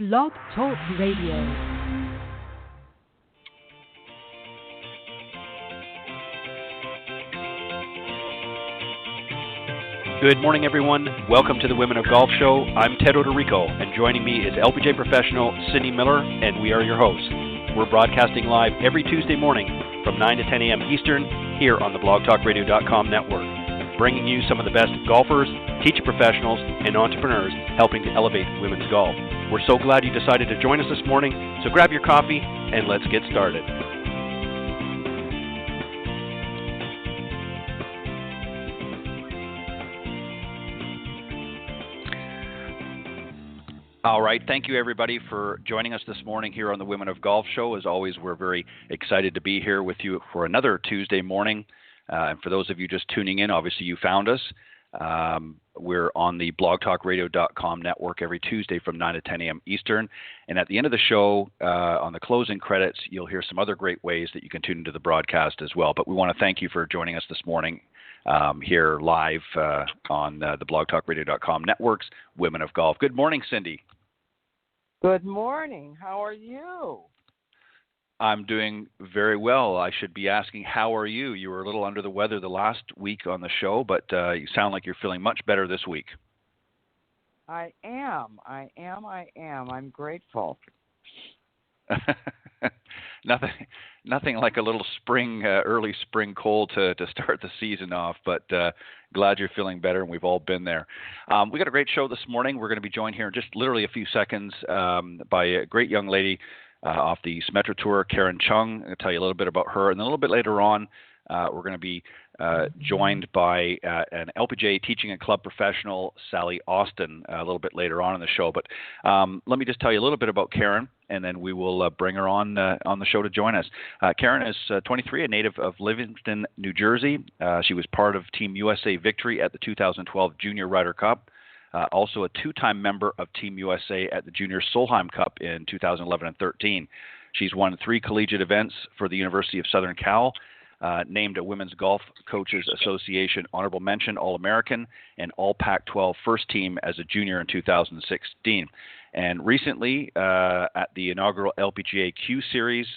Blog Talk Radio. Good morning, everyone. Welcome to the Women of Golf Show. I'm Ted Odorico, and joining me is LPGA professional Cindy Miller, and we are your hosts. We're broadcasting live every Tuesday morning from 9 to 10 a.m. Eastern here on the blogtalkradio.com network, bringing you some of the best golfers, teacher professionals, and entrepreneurs helping to elevate women's golf. We're so glad you decided to join us this morning, so grab your coffee and let's get started. All right. Thank you, everybody, for joining us this morning here on the Women of Golf Show. As always, we're very excited to be here with you for another Tuesday morning. And for those of you just tuning in, obviously you found us. We're on the blogtalkradio.com network every Tuesday from 9 to 10 a.m. Eastern. And at the end of the show, on the closing credits, you'll hear some other great ways that you can tune into the broadcast as well. But we want to thank you for joining us this morning here live on the blogtalkradio.com network's Women of Golf. Good morning, Cindy. Good morning. How are you? I'm doing very well. I should be asking, how are you? You were a little under the weather the last week on the show, but you sound like you're feeling much better this week. I am. I'm grateful. Nothing like a little early spring cold to start the season off, but glad you're feeling better, and we've all been there. We got a great show this morning. We're going to be joined here in just literally a few seconds by a great young lady off the Symetra Tour, Chung. I'm going to tell you a little bit about her, and then a little bit later on, we're going to be joined by an LPGA teaching and club professional, Sally Austin, a little bit later on in the show. But let me just tell you a little bit about Karen, and then we will bring her on the show to join us. Karen is 23, a native of Livingston, New Jersey. She was part of Team USA victory at the 2012 Junior Ryder Cup. Also a two-time member of Team USA at the Junior Solheim Cup in 2011 and 13. She's won 3 collegiate events for the University of Southern Cal, named a Women's Golf Coaches Association Honorable Mention All-American and All-Pac-12 First Team as a junior in 2016. And recently, at the inaugural LPGA Q Series,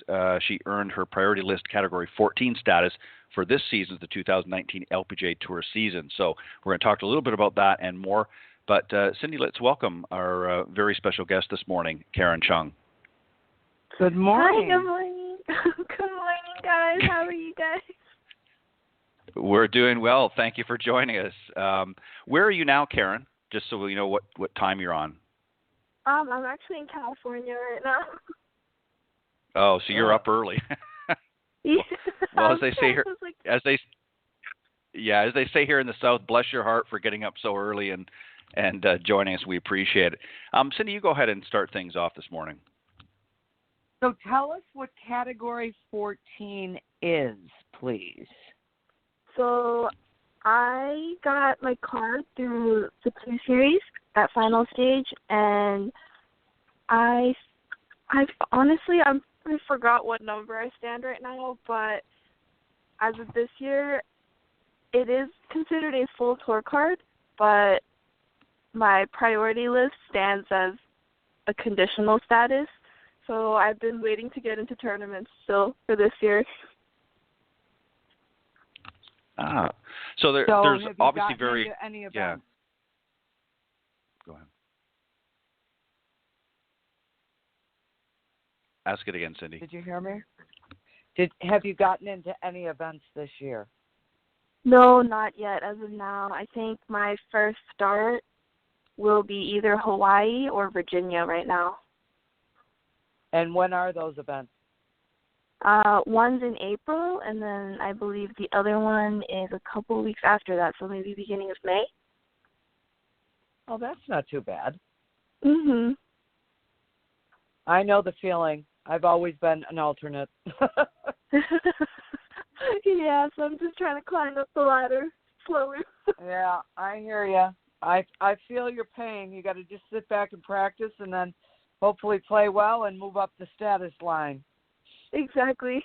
she earned her Priority List Category 14 status for this season's the 2019 LPGA Tour season. So we're going to talk a little bit about that and more. But Cindy, let's welcome our very special guest this morning, Karen Chung. Good morning. Hi, good morning. Good morning, guys. How are you guys? We're doing well. Thank you for joining us. Where are you now, Karen? Just so we know what time you're on. I'm actually in California right now. Oh, so you're up early. Yeah. Well, as they say here, as they say here in the South, bless your heart for getting up so early and joining us. We appreciate it. Cindy, you go ahead and start things off this morning. So tell us what Category 14 is, please. So I got my card through the Q Series at final stage, and I forgot what number I stand right now, but as of this year, it is considered a full tour card, but my priority list stands as a conditional status. So I've been waiting to get into tournaments still for this year. So there's obviously very any events? Yeah. Go ahead. Ask it again, Cindy. Did you hear me? Have you gotten into any events this year? No, not yet. As of now, I think my first start will be either Hawaii or Virginia right now. And when are those events? One's in April, and then I believe the other one is a couple weeks after that, so maybe beginning of May. Oh, that's not too bad. Mhm. I know the feeling. I've always been an alternate. Yeah, so I'm just trying to climb up the ladder slowly. Yeah, I hear you. I feel your pain. You got to just sit back and practice, and then hopefully play well and move up the status line. Exactly.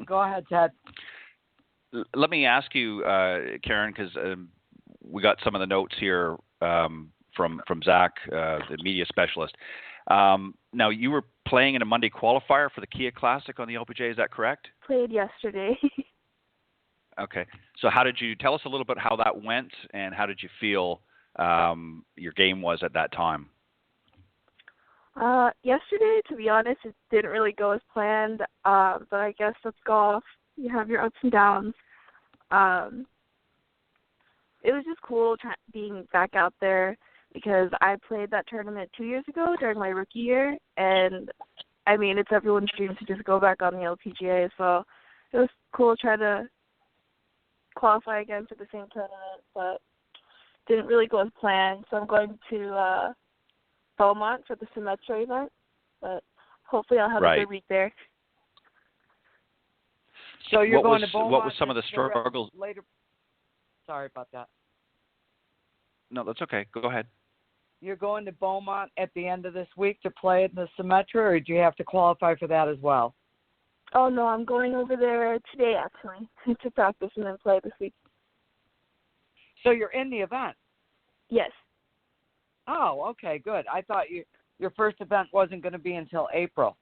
Go ahead, Ted. Let me ask you, Karen, because we got some of the notes here from Zach, the media specialist. Now, you were playing in a Monday qualifier for the Kia Classic on the LPGA. Is that correct? Played yesterday. Okay. So how did you tell us a little bit how that went, and how did you feel your game was at that time? Yesterday, to be honest, it didn't really go as planned, but I guess that's golf. You have your ups and downs. It was just cool being back out there because I played that tournament 2 years ago during my rookie year, and, I mean, it's everyone's dream to just go back on the LPGA, so it was cool trying to qualify again for the same tournament, but didn't really go as planned, so I'm going to Beaumont for the Symetra event, but hopefully I'll have a good week there. So you're going to Beaumont. What was some of the struggles later? Sorry about that. No, that's okay. Go ahead. You're going to Beaumont at the end of this week to play in the Symetra, or do you have to qualify for that as well? Oh, no, I'm going over there today, actually, to practice and then play this week. So you're in the event? Yes. Oh, okay, good. I thought your first event wasn't going to be until April.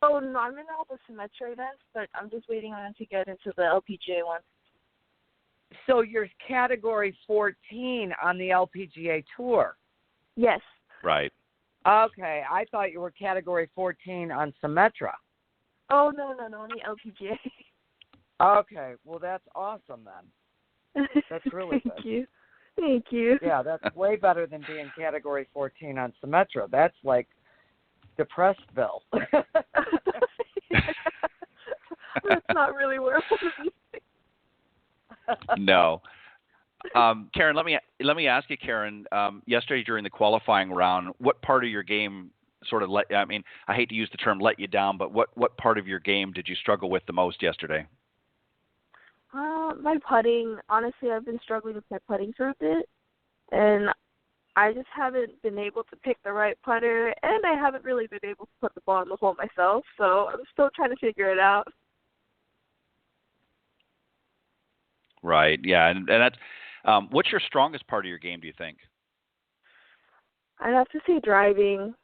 Oh, no, I'm in all the Symetra events, but I'm just waiting on to get into the LPGA one. So you're Category 14 on the LPGA Tour? Yes. Right. Okay, I thought you were Category 14 on Symetra. Oh, no, on the LPGA. Okay, well, that's awesome then. That's really good. Thank you. Yeah, that's way better than being Category 14 on Symetra. That's like Depressedville. That's not really where I want to be. No. Karen, let me ask you, Karen, yesterday during the qualifying round, what part of your game sort of I hate to use the term let you down, but what part of your game did you struggle with the most yesterday? My putting, honestly, I've been struggling with my putting for a bit, and I just haven't been able to pick the right putter, and I haven't really been able to put the ball in the hole myself, so I'm still trying to figure it out. Right, yeah, and that's what's your strongest part of your game, do you think? I'd have to say driving.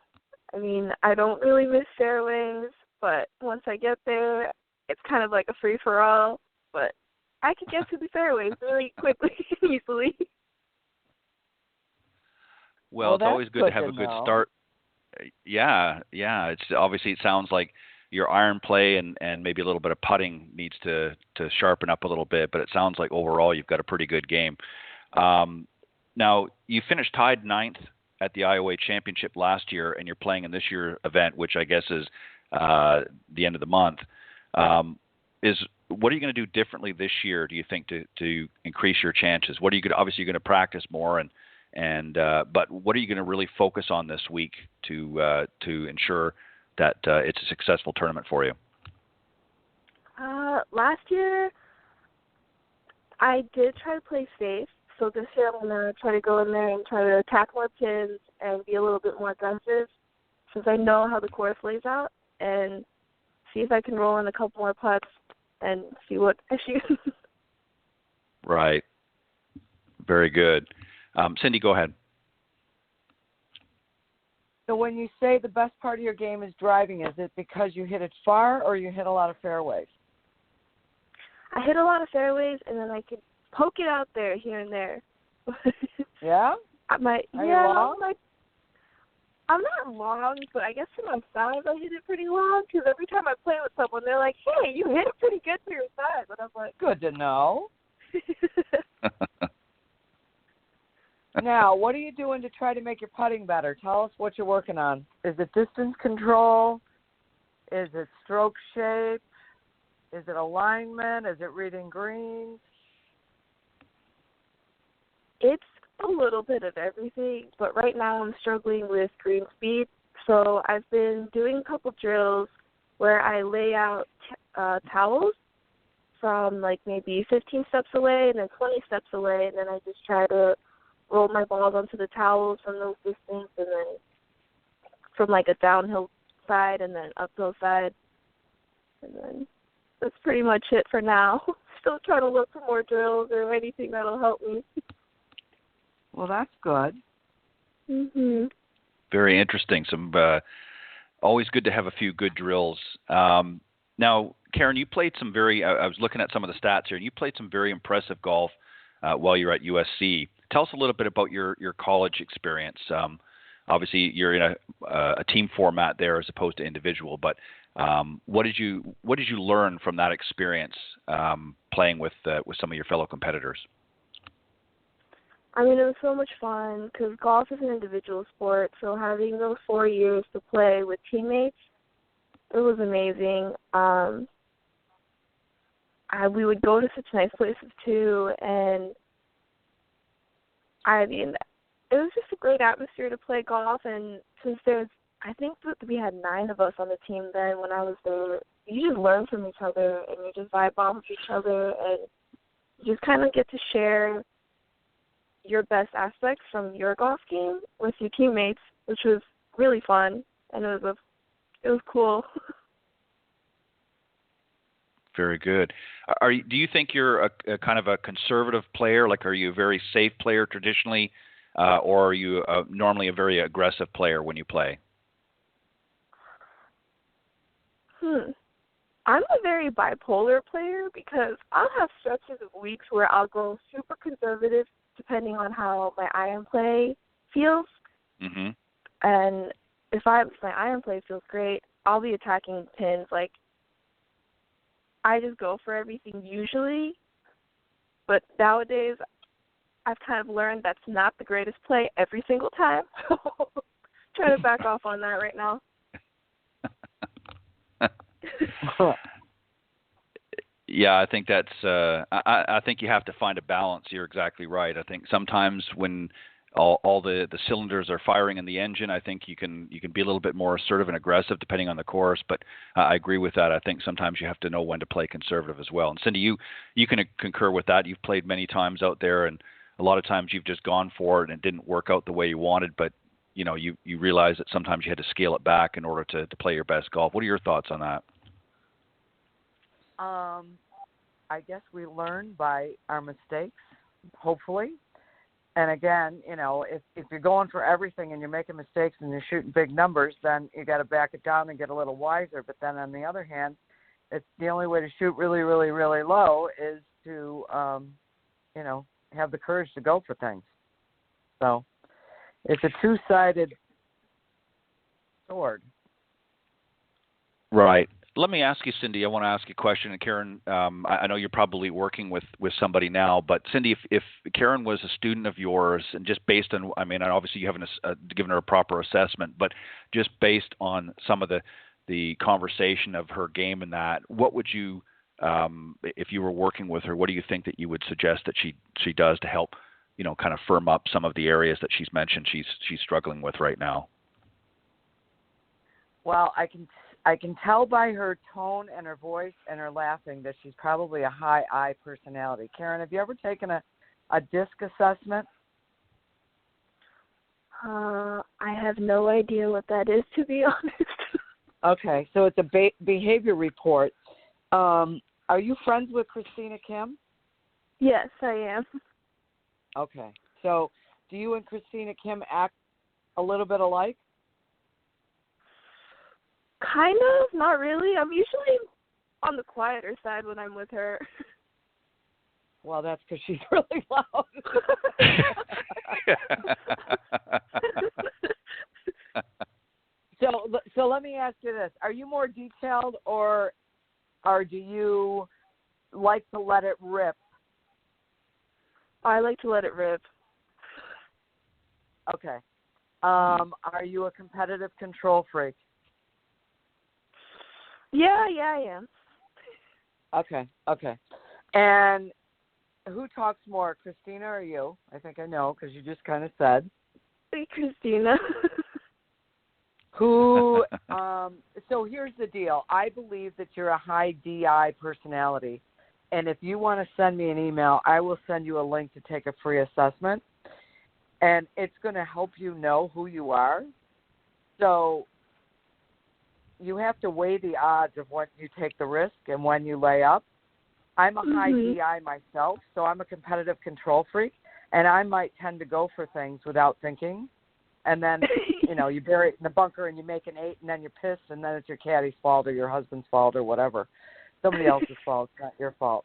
I mean, I don't really miss fairways, but once I get there, it's kind of like a free-for-all, but I can get to the fairways really quickly and easily. Well, it's always good to have a good start. Yeah. It's obviously, it sounds like your iron play and maybe a little bit of putting needs to sharpen up a little bit, but it sounds like overall you've got a pretty good game. Now, you finished tied 9th at the IOA Championship last year, and you're playing in this year's event, which I guess is the end of the month. What are you going to do differently this year, do you think, to increase your chances? What are you going to, obviously you're going to practice more, but what are you going to really focus on this week to ensure that it's a successful tournament for you? Last year, I did try to play safe. So this year I'm going to try to go in there and try to attack more pins and be a little bit more aggressive since I know how the course lays out, and see if I can roll in a couple more putts and see what I shoot. Right. Very good. Cindy, go ahead. So when you say the best part of your game is driving, is it because you hit it far or you hit a lot of fairways? I hit a lot of fairways, and then I could poke it out there here and there. Yeah? Are you long? I'm not long, but I guess for my size I hit it pretty long because every time I play with someone, they're like, hey, you hit it pretty good for your size. And I'm like, good to know. Now, what are you doing to try to make your putting better? Tell us what you're working on. Is it distance control? Is it stroke shape? Is it alignment? Is it reading greens? It's a little bit of everything, but right now I'm struggling with green speed. So I've been doing a couple drills where I lay out towels from like maybe 15 steps away and then 20 steps away, and then I just try to roll my balls onto the towels from those distance, and then from like a downhill side and then uphill side. And then that's pretty much it for now. Still trying to look for more drills or anything that'll help me. Well, that's good. Mhm. Very interesting. Some always good to have a few good drills. Now, Karen, you played some I was looking at some of the stats here, and you played some very impressive golf while you were at USC. Tell us a little bit about your college experience. Obviously, you're in a team format there as opposed to individual, but what did you learn from that experience playing with some of your fellow competitors? I mean, it was so much fun because golf is an individual sport, so having those 4 years to play with teammates, it was amazing. We would go to such nice places too, and I mean, it was just a great atmosphere to play golf. And since I think that we had 9 of us on the team then when I was there, you just learn from each other and you just vibe off of each other, and you just kind of get to share your best aspects from your golf game with your teammates, which was really fun, and it was cool. Very good. Do you think you're a kind of a conservative player? Like, are you a very safe player traditionally, or are you normally a very aggressive player when you play? I'm a very bipolar player because I'll have stretches of weeks where I'll go super conservative depending on how my iron play feels. Mm-hmm. And if my iron play feels great, I'll be attacking pins. Like, I just go for everything usually. But nowadays, I've kind of learned that's not the greatest play every single time. So trying to back off on that right now. Yeah, I think that's. I think you have to find a balance. You're exactly right. I think sometimes when all the cylinders are firing in the engine, I think you can be a little bit more assertive and aggressive depending on the course. But I agree with that. I think sometimes you have to know when to play conservative as well. And Cindy, you can concur with that. You've played many times out there, and a lot of times you've just gone for it and it didn't work out the way you wanted. But you realize that sometimes you had to scale it back in order to play your best golf. What are your thoughts on that? I guess we learn by our mistakes, hopefully. And again, if you're going for everything and you're making mistakes and you're shooting big numbers, then you got to back it down and get a little wiser. But then on the other hand, it's the only way to shoot really, really, really low is to, have the courage to go for things. So it's a two-sided sword. Right. Let me ask you, Cindy, I want to ask you a question. And Karen, I know you're probably working with somebody now, but Cindy, if Karen was a student of yours, and just based on, obviously you haven't given her a proper assessment, but just based on some of the conversation of her game and that, what would you, if you were working with her, what do you think that you would suggest that she does to help, kind of firm up some of the areas that she's mentioned she's struggling with right now? Well, I can tell by her tone and her voice and her laughing that she's probably a high I personality. Karen, have you ever taken a DISC assessment? I have no idea what that is, to be honest. Okay, so it's a behavior report. Are you friends with Christina Kim? Yes, I am. Okay, so do you and Christina Kim act a little bit alike? Kind of, not really. I'm usually on the quieter side when I'm with her. Well, that's because she's really loud. So let me ask you this. Are you more detailed or do you like to let it rip? I like to let it rip. Okay. Are you a competitive control freak? Yeah, I am. Okay. And who talks more, Christina or you? I think I know because you just kind of said. Christina. Who? So here's the deal. I believe that you're a high DI personality. And if you want to send me an email, I will send you a link to take a free assessment. And it's going to help you know who you are. So you have to weigh the odds of when you take the risk and when you lay up. I'm a high DI myself, so I'm a competitive control freak. And I might tend to go for things without thinking. And then, you bury it in the bunker and you make an 8 and then you're pissed and then it's your caddy's fault or your husband's fault or whatever. Somebody else's fault. It's not your fault.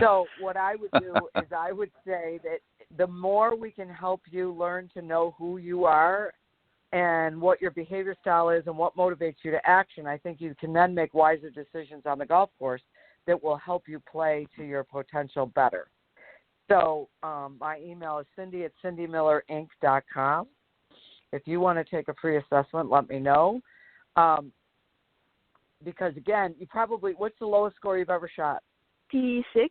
So what I would do is I would say that the more we can help you learn to know who you are and what your behavior style is and what motivates you to action, I think you can then make wiser decisions on the golf course that will help you play to your potential better. So my email is cindy@cindymillerinc.com. If you want to take a free assessment, let me know. Because, again, what's the lowest score you've ever shot? P6.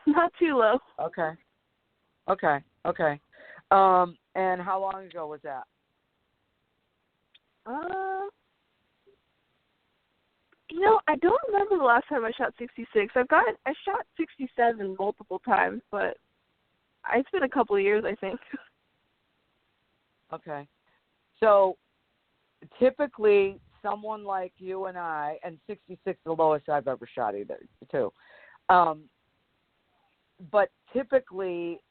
Not too low. Okay. And how long ago was that? I don't remember the last time I shot 66. I shot 67 multiple times, but it's been a couple of years, I think. Okay. So typically someone like you and I, and 66 is the lowest I've ever shot either, too. But typically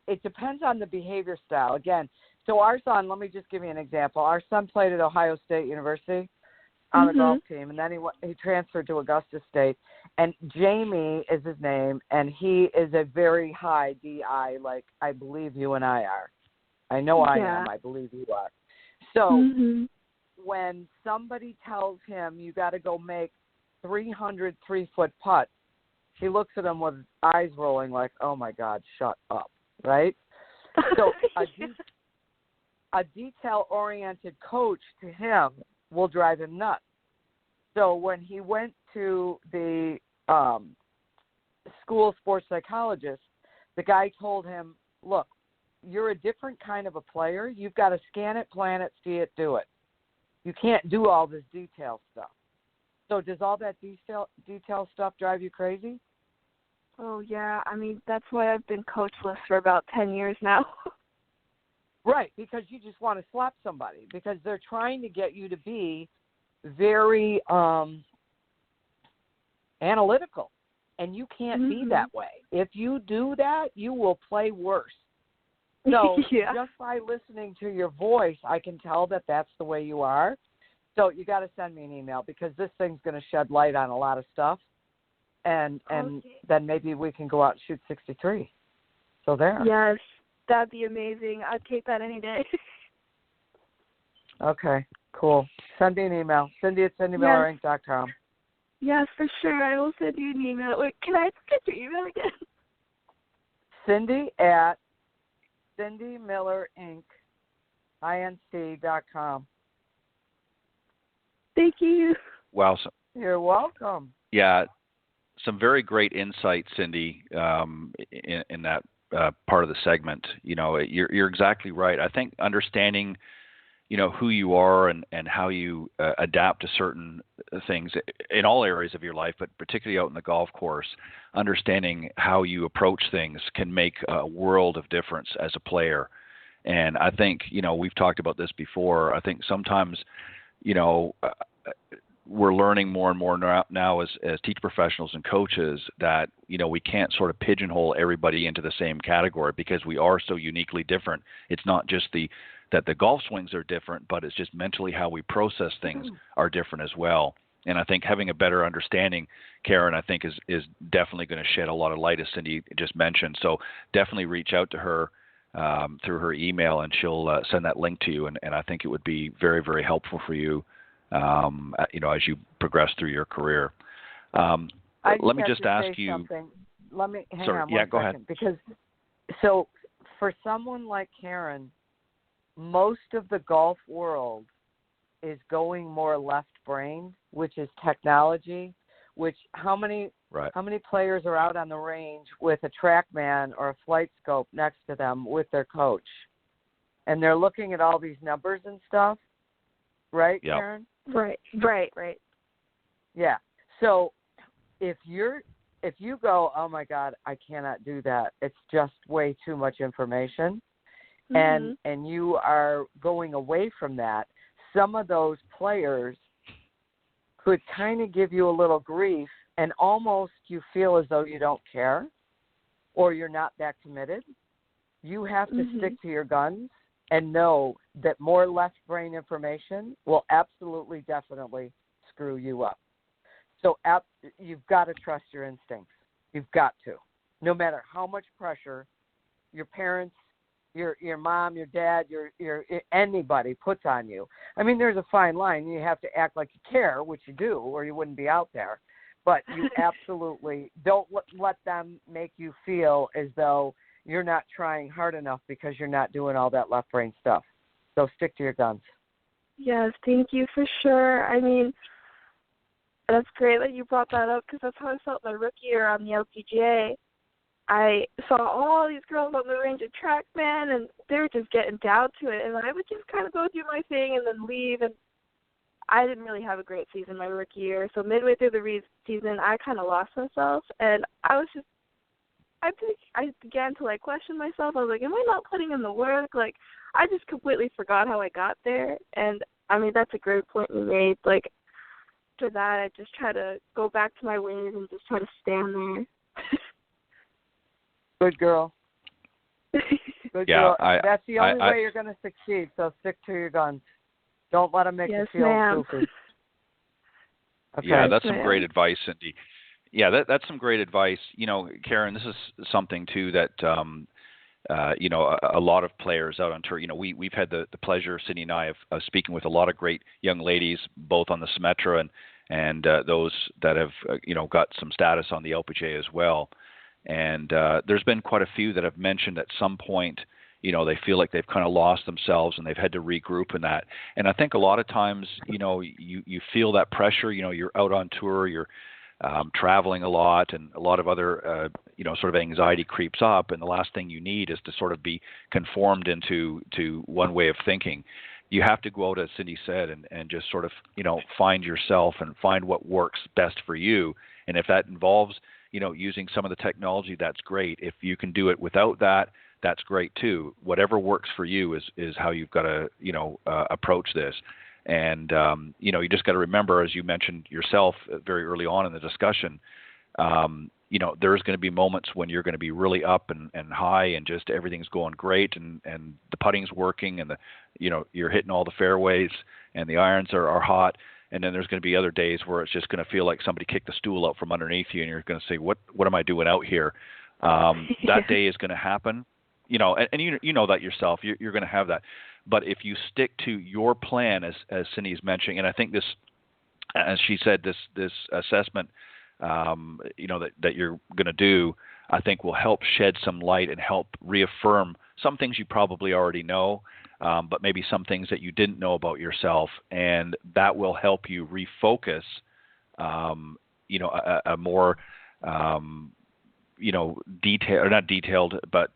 it depends on the behavior style. Again, so our son, let me just give you an example. Our son played at Ohio State University on the golf team, and then he transferred to Augusta State. And Jamie is his name, and he is a very high DI, like I believe you and I are. I know I am. I believe you are. So when somebody tells him you got to go make 300 3-foot putts, he looks at him with eyes rolling like, oh, my God, shut up, right? So a detail-oriented coach to him will drive him nuts. So when he went to the school sports psychologist, the guy told him, look, you're a different kind of a player. You've got to scan it, plan it, see it, do it. You can't do all this detail stuff. So does all that detail stuff drive you crazy? Oh, yeah. I mean, that's why I've been coachless for about 10 years now. Right, because you just want to slap somebody because they're trying to get you to be very analytical, and you can't be that way. If you do that, you will play worse. So just by listening to your voice, I can tell that that's the way you are. So you got to send me an email because this thing's going to shed light on a lot of stuff, and then maybe we can go out and shoot 63. So there. Yes, that'd be amazing. I'd take that any day. Okay, cool. Send me an email. Cindy@cindymillerinc.com. Yes, for sure. I will send you an email. Wait, can I get your email again? Cindy@cindymillerinc.com. Thank you. Wow. You're welcome. Yeah, some very great insight, Cindy, in that part of the segment. You're exactly right. I think understanding, who you are and how you adapt to certain things in all areas of your life, but particularly out in the golf course, understanding how you approach things can make a world of difference as a player. And I think, we've talked about this before. I think sometimes, we're learning more and more now as teacher professionals and coaches that, we can't sort of pigeonhole everybody into the same category because we are so uniquely different. It's not just that the golf swings are different, but it's just mentally how we process things are different as well. And I think having a better understanding, Karen, I think is definitely going to shed a lot of light, as Cindy just mentioned. So definitely reach out to her through her email, and she'll send that link to you. And I think it would be very, very helpful for you, as you progress through your career. Let me just ask you something. Let me hang Sorry. on Yeah, one go second, ahead. because so for someone like Karen, most of the golf world is going more left-brained, which is technology. Which how many players are out on the range with a TrackMan or a flight scope next to them with their coach, and they're looking at all these numbers and stuff, right, Yep. Karen? Right. Yeah. So if you go, oh my God, I cannot do that. It's just way too much information. And you are going away from that. Some of those players could kind of give you a little grief, and almost you feel as though you don't care. or you're not that committed. You have to stick to your guns and know that more left brain information will absolutely, definitely screw you up. So you've got to trust your instincts. You've got to. No matter how much pressure your parents, your mom, your dad, your anybody puts on you. I mean, there's a fine line. You have to act like you care, which you do, or you wouldn't be out there. But you absolutely don't let them make you feel as though you're not trying hard enough because you're not doing all that left brain stuff. So stick to your guns. Yes, thank you for sure. I mean, that's great that you brought that up because that's how I felt my rookie year on the LPGA. I saw all these girls on the range of TrackMan, and they were just getting down to it. And I would just kind of go do my thing and then leave. And I didn't really have a great season my rookie year. So midway through the season, I kind of lost myself. And I began to, question myself. I was like, am I not putting in the work? I just completely forgot how I got there. And, I mean, that's a great point you made. After that, I just try to go back to my ways and just try to stand there. Good girl. Good girl. That's the only way you're going to succeed, so stick to your guns. Don't let them make you feel goofy. Okay. Yeah, that's some great advice, Cindy. Yeah, that's some great advice. Karen, this is something, too, that, a lot of players out on tour, we've had the pleasure, Cindy and I, of speaking with a lot of great young ladies, both on the Symetra and those that have, got some status on the LPGA as well. And there's been quite a few that have mentioned at some point, they feel like they've kind of lost themselves and they've had to regroup in that. And I think a lot of times, you feel that pressure. You're out on tour, you're traveling a lot, and a lot of other, sort of anxiety creeps up. And the last thing you need is to sort of be conformed into one way of thinking. You have to go out, as Cindy said, and just sort of, find yourself and find what works best for you. And if that involves using some of the technology, that's great. If you can do it without that, that's great too. Whatever works for you is how you've got to, approach this. And, you just got to remember, as you mentioned yourself very early on in the discussion, there's going to be moments when you're going to be really up and high and just everything's going great and the putting's working and you're hitting all the fairways and the irons are hot. And then there's going to be other days where it's just going to feel like somebody kicked the stool out from underneath you, and you're going to say, "What am I doing out here?" That day is going to happen, and you know that yourself. You're going to have that. But if you stick to your plan, as Cindy's mentioning, and I think this, as she said, this assessment, that you're going to do, I think will help shed some light and help reaffirm some things you probably already know. But maybe some things that you didn't know about yourself, and that will help you refocus, a more, detailed, or not detailed, but,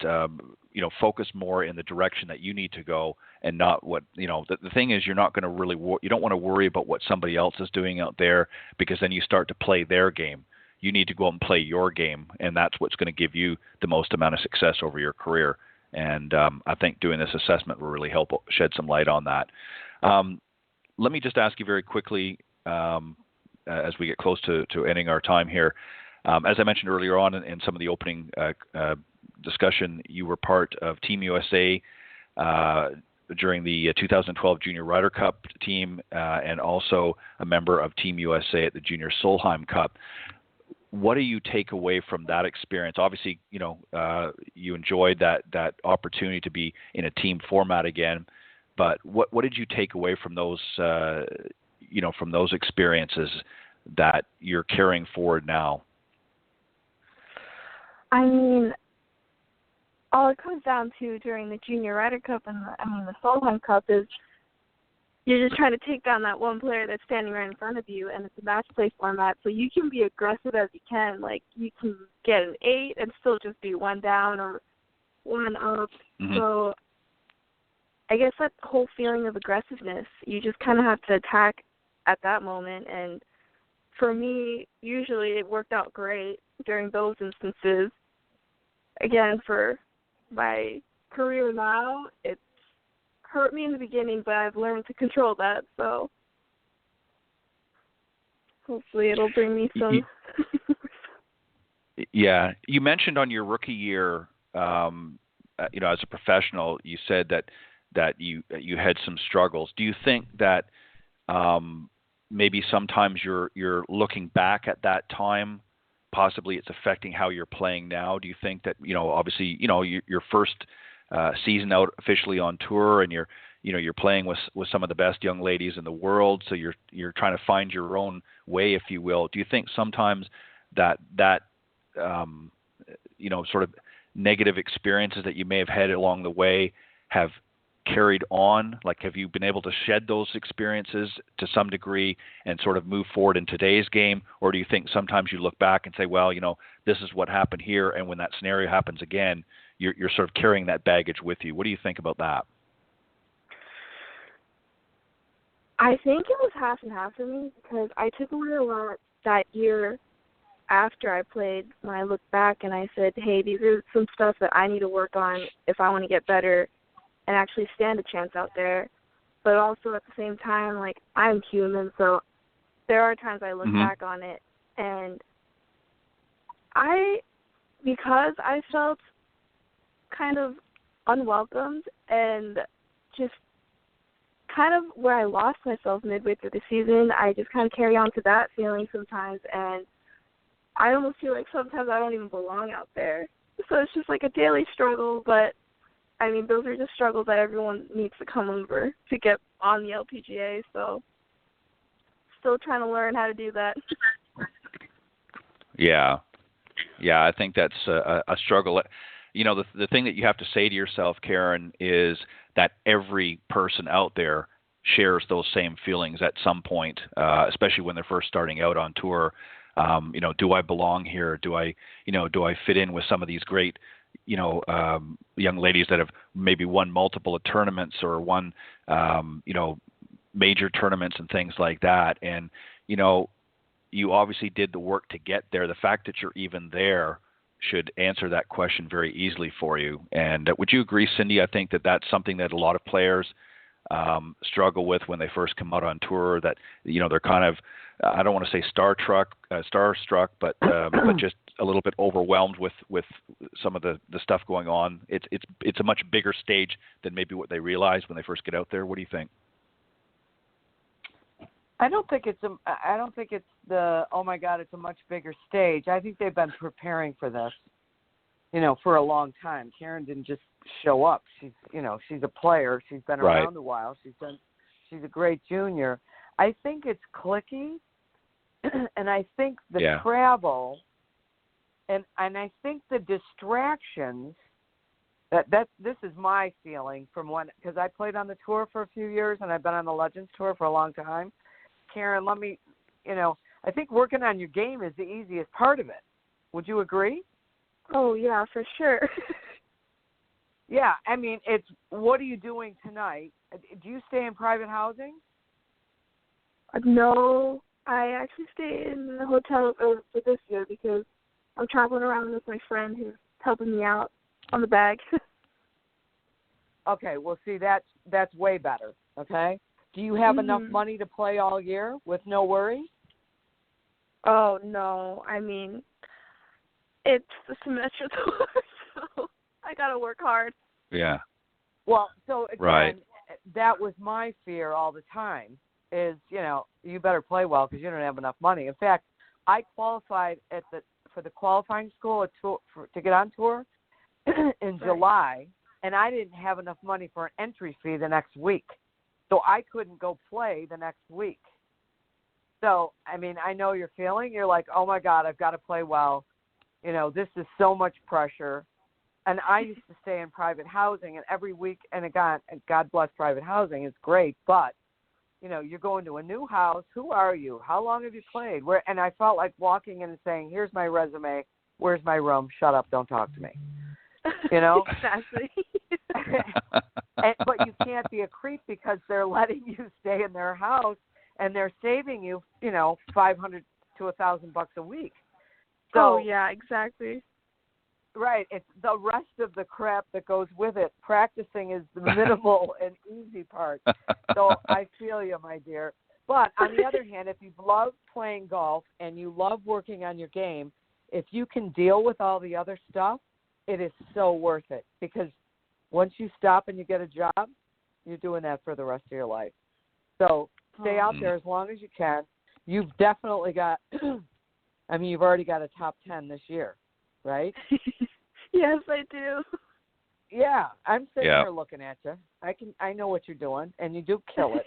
focus more in the direction that you need to go and not what, the thing is you're not going to really, you don't want to worry about what somebody else is doing out there, because then you start to play their game. You need to go out and play your game, and that's what's going to give you the most amount of success over your career. And I think doing this assessment will really help shed some light on that. Let me just ask you very quickly, as we get close to ending our time here. As I mentioned earlier on in some of the opening discussion, you were part of Team USA during the 2012 Junior Ryder Cup team and also a member of Team USA at the Junior Solheim Cup. What do you take away from that experience? Obviously, you enjoyed that opportunity to be in a team format again, but what did you take away from those, from those experiences that you're carrying forward now? I mean, all it comes down to during the Junior Ryder Cup and the Solheim Cup is you're just trying to take down that one player that's standing right in front of you, and it's a match play format, so you can be aggressive as you can. You can get an 8 and still just be one down or one up. Mm-hmm. So I guess that whole feeling of aggressiveness, you just kind of have to attack at that moment. And for me, usually it worked out great during those instances. Again, for my career now, it's hurt me in the beginning, but I've learned to control that, so hopefully it'll bring me some. Yeah, you mentioned on your rookie year, as a professional, you said that you had some struggles. Do you think that maybe sometimes you're looking back at that time, possibly it's affecting how you're playing now? Do you think that obviously your first season out officially on tour, and you're playing with some of the best young ladies in the world, so you're trying to find your own way, if you will. Do you think sometimes that sort of negative experiences that you may have had along the way have carried on? Like, have you been able to shed those experiences to some degree and sort of move forward in today's game? Or do you think sometimes you look back and say, well, this is what happened here, and when that scenario happens again, you're sort of carrying that baggage with you? What do you think about that? I think it was half and half for me, because I took away a lot that year after I played, when I looked back and I said, hey, these are some stuff that I need to work on if I want to get better and actually stand a chance out there. But also at the same time, like, I'm human, so there are times I look back on it, and because I felt kind of unwelcomed and just kind of where I lost myself midway through the season, I just kind of carry on to that feeling sometimes, and I almost feel like sometimes I don't even belong out there. So it's just like a daily struggle, but I mean, those are just struggles that everyone needs to come over to get on the LPGA, so still trying to learn how to do that. Yeah, I think that's a struggle. The thing that you have to say to yourself, Karen, is that every person out there shares those same feelings at some point, especially when they're first starting out on tour. Do I belong here? Do I fit in with some of these great, young ladies that have maybe won multiple tournaments or won, major tournaments and things like that. And, you obviously did the work to get there. The fact that you're even there should answer that question very easily for you. And would you agree, Cindy? I think that that's something that a lot of players struggle with when they first come out on tour, that, they're kind of, I don't want to say starstruck, but just a little bit overwhelmed with some of the stuff going on. It's a much bigger stage than maybe what they realize when they first get out there. What do you think? I don't think it's the, oh my God, it's a much bigger stage. I think they've been preparing for this, for a long time. Karen didn't just show up. She's a player. She's been around a while. She's a great junior. I think it's clicky, and I think the travel, and I think the distractions. This is my feeling from because I played on the tour for a few years and I've been on the Legends Tour for a long time. Karen, I think working on your game is the easiest part of it. Would you agree? Oh, yeah, for sure. Yeah, I mean, it's what are you doing tonight? Do you stay in private housing? No, I actually stay in the hotel for this year because I'm traveling around with my friend who's helping me out on the bag. Okay, well, see, that's way better, okay? Do you have enough money to play all year with no worries? Oh, no. I mean, it's the Symetra tour, so I got to work hard. Yeah. Well, so again, that was my fear all the time is, you better play well because you don't have enough money. In fact, I qualified for the qualifying school to get on tour in July, and I didn't have enough money for an entry fee the next week. So I couldn't go play the next week. So, I mean, I know you're feeling. You're like, oh, my God, I've got to play well. This is so much pressure. And I used to stay in private housing, and every week, and God bless private housing, it's great. But, you're going to a new house. Who are you? How long have you played? And I felt like walking in and saying, here's my resume. Where's my room? Shut up. Don't talk to me. Exactly. But you can't be a creep because they're letting you stay in their house and they're saving you, $500 to $1,000 a week. So, oh yeah, exactly. Right. It's the rest of the crap that goes with it. Practicing is the minimal and easy part. So I feel you, my dear. But on the other hand, if you love playing golf and you love working on your game, if you can deal with all the other stuff, it is so worth it, because once you stop and you get a job, you're doing that for the rest of your life. So stay out there as long as you can. You've definitely got, I mean, you've already got a top 10 this year, right? Yes, I do. Yeah, I'm sitting here looking at you. I know what you're doing, and you do kill it.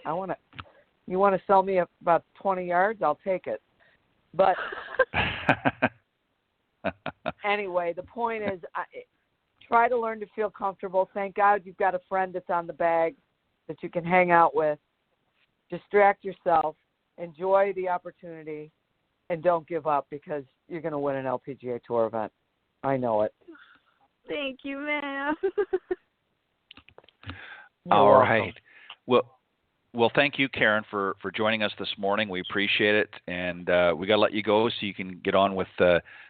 You want to sell me about 20 yards? I'll take it. But anyway, the point is, try to learn to feel comfortable. Thank God you've got a friend that's on the bag that you can hang out with. Distract yourself. Enjoy the opportunity, and don't give up, because you're going to win an LPGA Tour event. I know it. Thank you, ma'am. All right. Well, thank you, Karen, for joining us this morning. We appreciate it, and we got to let you go so you can get on with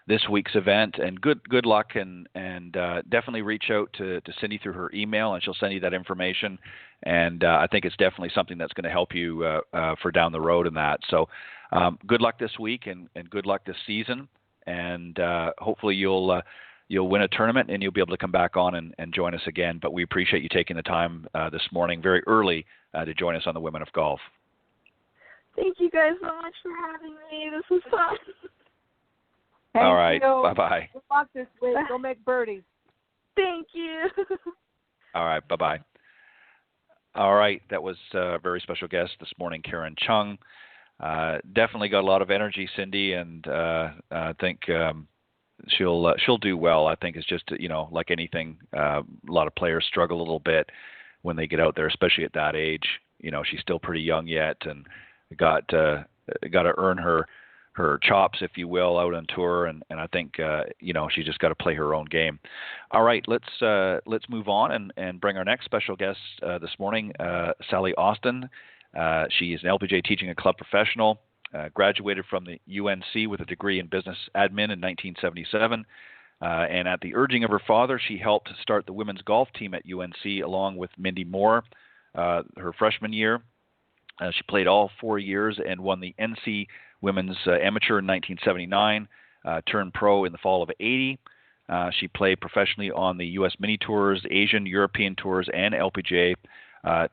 this week's event. And good luck, and definitely reach out to Cindy through her email, and she'll send you that information. And I think it's definitely something that's going to help you for down the road in that. So good luck this week, and good luck this season, and hopefully you'll win a tournament, and you'll be able to come back on and join us again. But we appreciate you taking the time this morning, very early, to join us on the Women of Golf. Thank you guys so much for having me. This was fun. All right. Bye-bye. Good luck this week. Go make birdies. Thank you. All right. Bye-bye. All right. That was a very special guest this morning, Karen Chung. Definitely got a lot of energy, Cindy, and I think she'll do well. I think it's just, like anything, a lot of players struggle a little bit when they get out there, especially at that age. She's still pretty young yet, and got to earn her chops, if you will, out on tour. And I think she's just got to play her own game. All right, let's move on and bring our next special guest this morning, Sally Austin. She is an LPGA teaching and club professional. Graduated from the UNC with a degree in business admin in 1977. And at the urging of her father, she helped start the women's golf team at UNC along with Mindy Moore her freshman year. She played all 4 years and won the NC Women's Amateur in 1979, turned pro in the fall of 80. She played professionally on the U.S. Mini Tours, Asian, European Tours, and LPGA.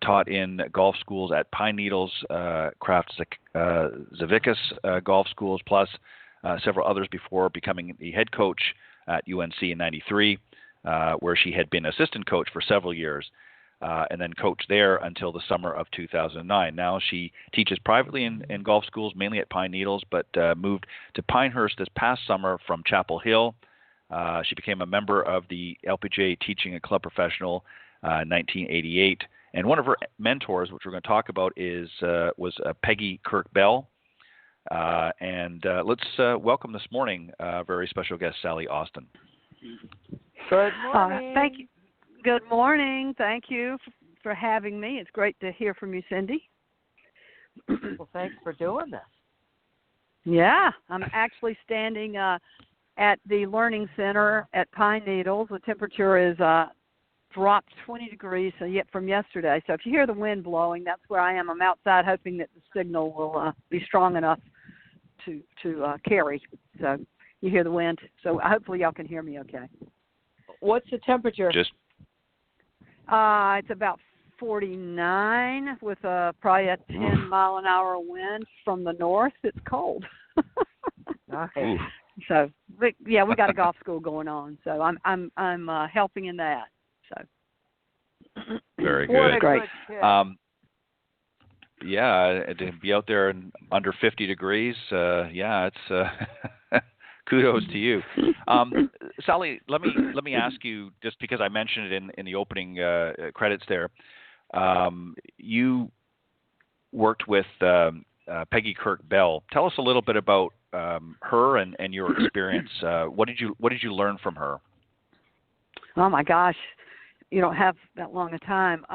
Taught in golf schools at Pine Needles, Kraft Zavickas golf schools, plus several others before becoming the head coach at UNC in 93, where she had been assistant coach for several years, and then coached there until the summer of 2009. Now she teaches privately in golf schools, mainly at Pine Needles, but moved to Pinehurst this past summer from Chapel Hill. She became a member of the LPGA Teaching and Club Professional in 1988. And one of her mentors, which we're going to talk about, was Peggy Kirk-Bell. And let's welcome this morning very special guest, Sally Austin. Good morning. Thank you. Good morning. Thank you for having me. It's great to hear from you, Cindy. Well, thanks for doing this. Yeah, I'm actually standing at the Learning Center at Pine Needles. The temperature is dropped 20 degrees from yesterday. So if you hear the wind blowing, that's where I am. I'm outside hoping that the signal will be strong enough to carry. So you hear the wind. So hopefully y'all can hear me okay. What's the temperature? It's about 49 with probably a 10-mile-an-hour wind from the north. It's cold. Okay. So, we got a golf school going on. So I'm helping in that. So very good. Great. To be out there in under 50 degrees, it's kudos to you. Sally, let me ask you, just because I mentioned it in the opening credits there. You worked with Peggy Kirk-Bell. Tell us a little bit about her and your experience. What did you learn from her? Oh my gosh, you don't have that long a time.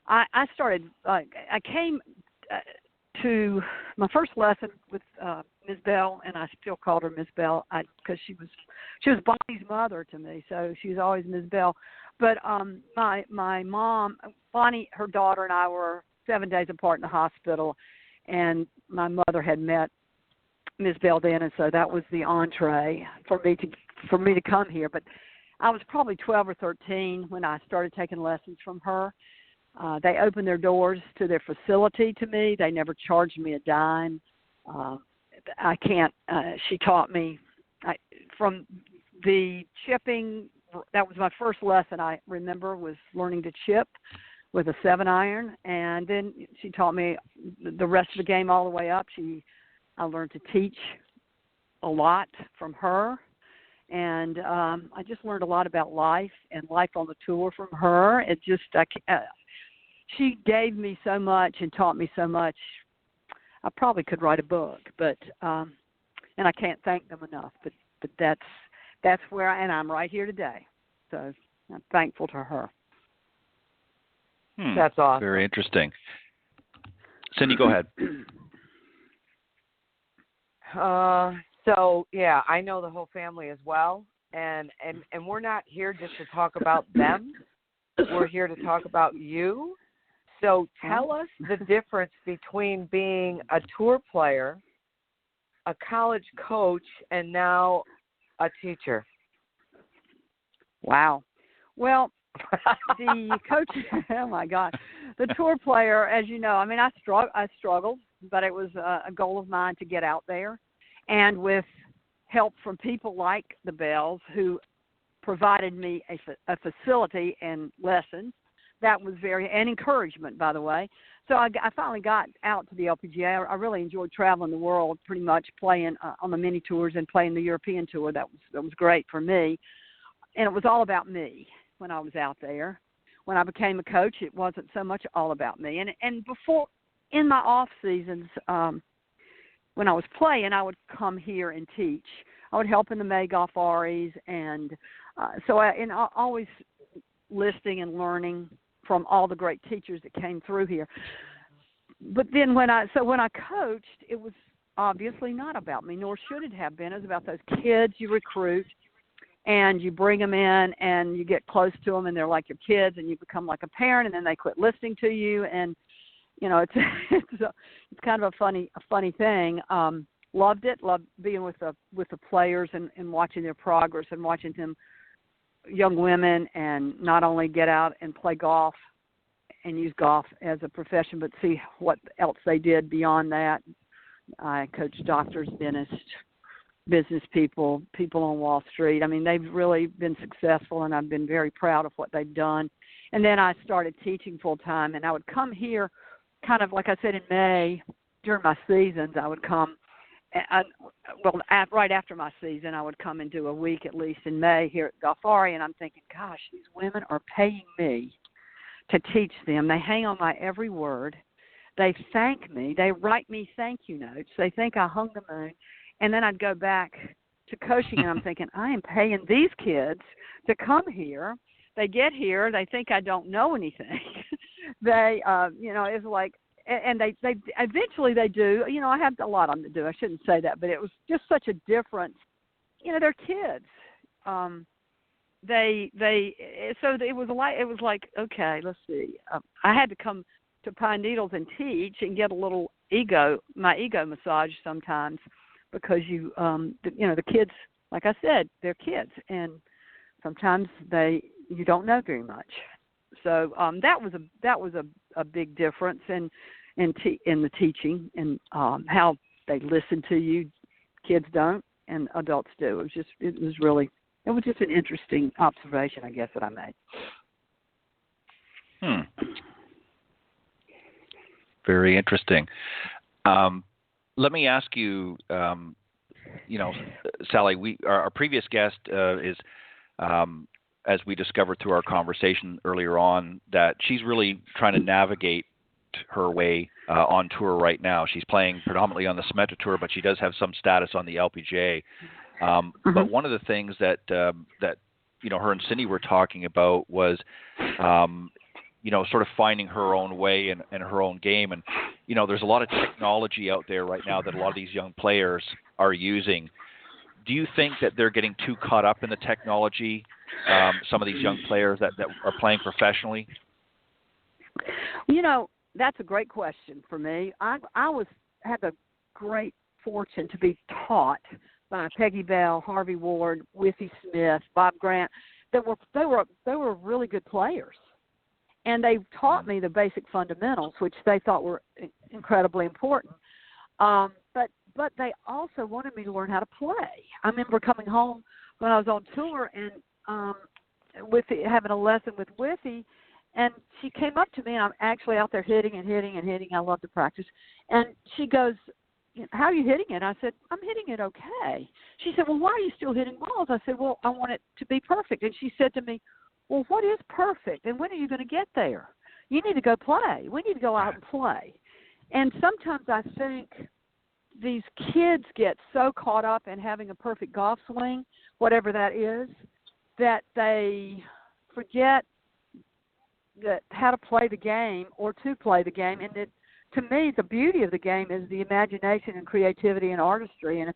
I started. I came to my first lesson with Ms. Bell, and I still called her Ms. Bell because she was Bonnie's mother to me, so she was always Ms. Bell. But my mom, Bonnie, her daughter, and I were 7 days apart in the hospital, and my mother had met Ms. Belden, and so that was the entree for me to come here. But I was probably 12 or 13 when I started taking lessons from her. They opened their doors to their facility to me. They never charged me a dime. She taught me from the chipping. That was my first lesson I remember, was learning to chip with a 7-iron. And then she taught me the rest of the game all the way up. I learned to teach a lot from her. And I just learned a lot about life and life on the tour from her. She gave me so much and taught me so much. I probably could write a book, but and I can't thank them enough. But that's where I'm right here today. So I'm thankful to her. That's awesome. Very interesting. Cindy, go ahead. So yeah, I know the whole family as well, and we're not here just to talk about them. We're here to talk about you. So tell us the difference between being a tour player, a college coach, and now a teacher. Wow. Well, the coach, oh my God, the tour player, as you know, I mean, I struggled, but it was a goal of mine to get out there. And with help from people like the Bells, who provided me a facility and lessons, that was and encouragement, by the way. So I finally got out to the LPGA. I really enjoyed traveling the world, pretty much playing on the mini tours and playing the European tour. That was great for me. And it was all about me when I was out there. When I became a coach, it wasn't so much all about me. And before, in my off seasons, when I was playing, I would come here and teach. I would help in the May Golf Aries, and always listening and learning from all the great teachers that came through here. But then when I coached, it was obviously not about me, nor should it have been. It was about those kids you recruit, and you bring them in, and you get close to them, and they're like your kids, and you become like a parent, and then they quit listening to you, and you know, it's kind of a funny thing. Loved being with the players and watching their progress and watching them, young women, and not only get out and play golf and use golf as a profession, but see what else they did beyond that. I coached doctors, dentists, business people on Wall Street. I mean, they've really been successful, and I've been very proud of what they've done. And then I started teaching full time, and I would come here kind of like I said in May during my seasons. I would come, right after my season, I would come and do a week at least in May here at Golfari, and I'm thinking, gosh, these women are paying me to teach them. They hang on my every word. They thank me. They write me thank you notes. They think I hung the moon. And then I'd go back to coaching, and I'm thinking, I am paying these kids to come here. They get here. They think I don't know anything. They, it's like, and they eventually they do. You know, I have a lot on them to do. I shouldn't say that, but it was just such a difference. You know, they're kids. So it was like, okay, let's see. I had to come to Pine Needles and teach and get a little my ego massage sometimes, because the kids, like I said, they're kids, and sometimes you don't know very much. So that was a big difference in the teaching, and how they listen to you. Kids don't, and adults do. It was just an interesting observation, I guess, that I made. Very interesting. Let me ask you, Sally, our previous guest is, as we discovered through our conversation earlier on, that she's really trying to navigate her way on tour right now. She's playing predominantly on the Symetra Tour, but she does have some status on the LPGA. But one of the things that her and Cindy were talking about was, sort of finding her own way and her own game. And, there's a lot of technology out there right now that a lot of these young players are using. Do you think that they're getting too caught up in the technology, some of these young players that are playing professionally? That's a great question for me. I had a great fortune to be taught by Peggy Bell, Harvey Ward, Whiffy Smith, Bob Grant. They were really good players, and they taught me the basic fundamentals, which they thought were incredibly important. But they also wanted me to learn how to play. I remember coming home when I was on tour and having a lesson with Whiffy, and she came up to me, and I'm actually out there hitting. I love to practice. And she goes, "How are you hitting it?" I said, "I'm hitting it okay." She said, "Well, why are you still hitting balls?" I said, "Well, I want it to be perfect." And she said to me, "Well, what is perfect, and when are you going to get there? You need to go play. We need to go out and play." And sometimes I think these kids get so caught up in having a perfect golf swing, whatever that is, that they forget that how to play the game or to play the game. And that, to me, the beauty of the game is the imagination and creativity and artistry. And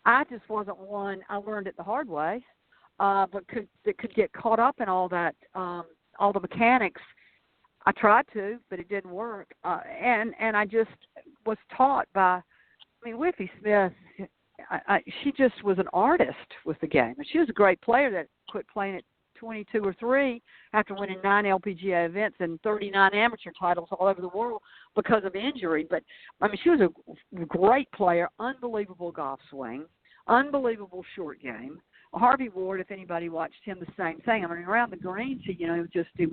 I just wasn't one. I learned it the hard way, but could get caught up in all that, all the mechanics. I tried to, but it didn't work. And I just was taught by, Whiffy Smith, she just was an artist with the game. And she was a great player that quit playing at 22 or 3 after winning 9 LPGA events and 39 amateur titles all over the world because of injury. But, she was a great player, unbelievable golf swing, unbelievable short game. Harvey Ward, if anybody watched him, the same thing. Around the greens, he was